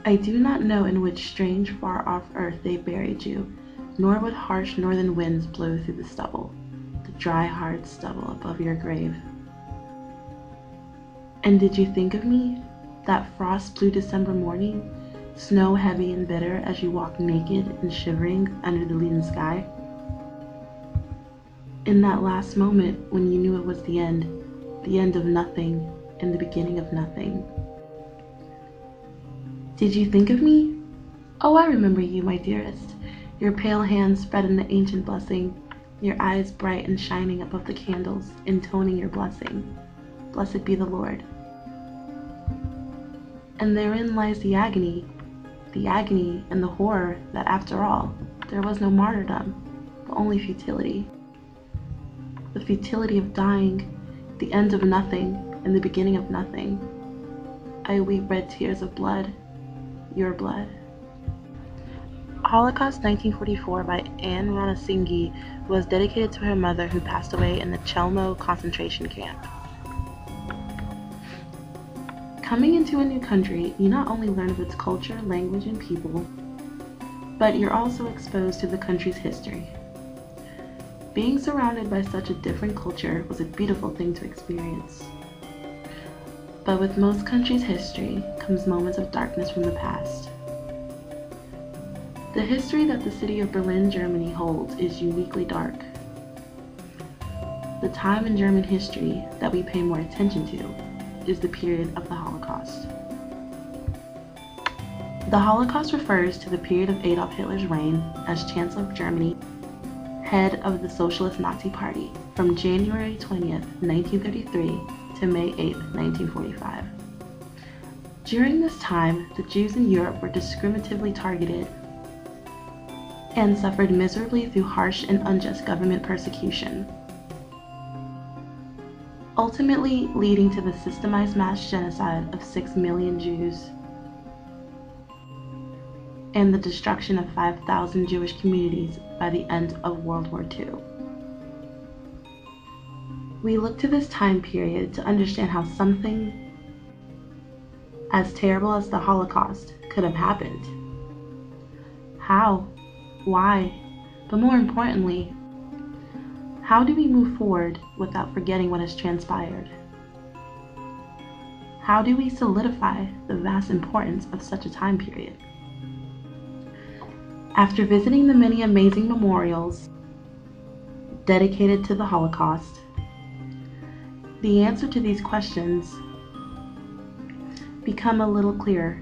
I do not know in which strange far-off earth they buried you, nor what harsh northern winds blow through the stubble, the dry hard stubble above your grave. And did you think of me, that frost-blue December morning, snow heavy and bitter as you walked naked and shivering under the leaden sky? In that last moment when you knew it was the end of nothing and the beginning of nothing. Did you think of me? Oh, I remember you, my dearest, your pale hands spread in the ancient blessing, your eyes bright and shining above the candles, intoning your blessing. Blessed be the Lord. And therein lies the agony and the horror that after all, there was no martyrdom, but only futility. The futility of dying, the end of nothing and the beginning of nothing. I weep red tears of blood, your blood. Holocaust 1944 by Anne Ranasinghe was dedicated to her mother who passed away in the Chelmo concentration camp. Coming into a new country, you not only learn of its culture, language, and people, but you're also exposed to the country's history. Being surrounded by such a different culture was a beautiful thing to experience. But with most countries' history comes moments of darkness from the past. The history that the city of Berlin, Germany holds is uniquely dark. The time in German history that we pay more attention to is the period of the Holocaust. The Holocaust refers to the period of Adolf Hitler's reign as Chancellor of Germany, head of the Socialist Nazi Party, from January 20th, 1933 to May 8th, 1945. During this time, the Jews in Europe were discriminatively targeted and suffered miserably through harsh and unjust government persecution, ultimately leading to the systemized mass genocide of 6 million Jews and the destruction of 5,000 Jewish communities by the end of World War II. We look to this time period to understand how something as terrible as the Holocaust could have happened. How? Why? But more importantly, how do we move forward without forgetting what has transpired? How do we solidify the vast importance of such a time period? After visiting the many amazing memorials dedicated to the Holocaust, the answer to these questions become a little clearer.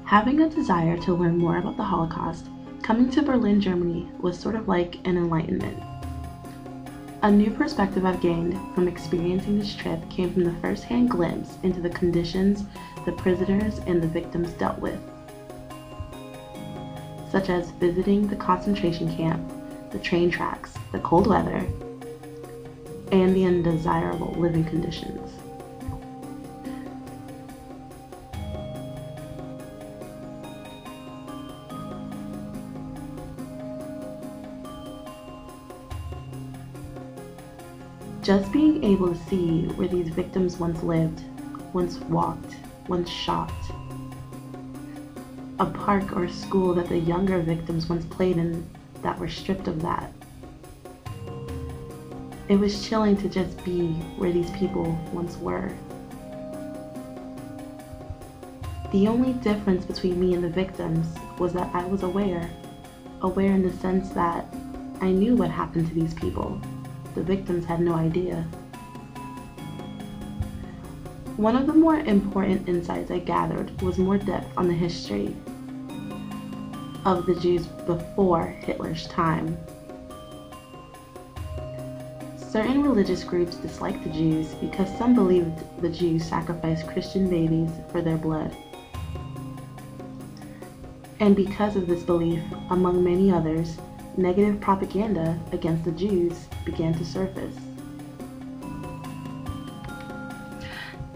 Having a desire to learn more about the Holocaust, coming to Berlin, Germany was sort of like an enlightenment. A new perspective I've gained from experiencing this trip came from the first-hand glimpse into the conditions the prisoners and the victims dealt with, such as visiting the concentration camp, the train tracks, the cold weather, and the undesirable living conditions. Just being able to see where these victims once lived, once walked, once shopped, a park or a school that the younger victims once played in that were stripped of that. It was chilling to just be where these people once were. The only difference between me and the victims was that I was aware in the sense that I knew what happened to these people. The victims had no idea. One of the more important insights I gathered was more depth on the history of the Jews before Hitler's time. Certain religious groups disliked the Jews because some believed the Jews sacrificed Christian babies for their blood. And because of this belief, among many others, negative propaganda against the Jews began to surface.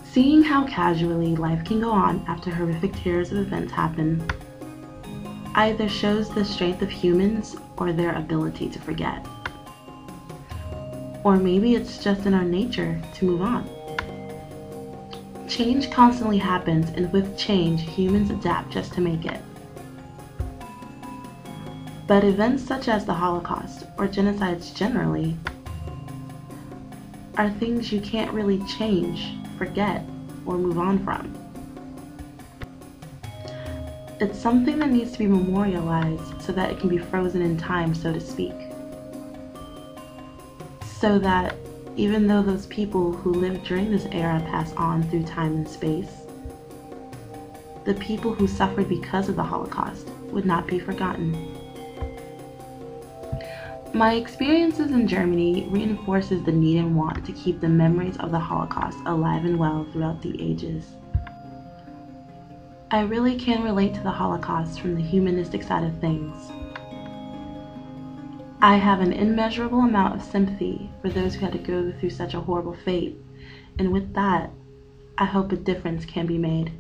Seeing how casually life can go on after horrific terrors of events happen either shows the strength of humans or their ability to forget. Or maybe it's just in our nature to move on. Change constantly happens, and with change, humans adapt just to make it. But events such as the Holocaust, or genocides generally, are things you can't really change, forget, or move on from. It's something that needs to be memorialized so that it can be frozen in time, so to speak. So that even though those people who lived during this era pass on through time and space, the people who suffered because of the Holocaust would not be forgotten. My experiences in Germany reinforces the need and want to keep the memories of the Holocaust alive and well throughout the ages. I really can relate to the Holocaust from the humanistic side of things. I have an immeasurable amount of sympathy for those who had to go through such a horrible fate, and with that, I hope a difference can be made.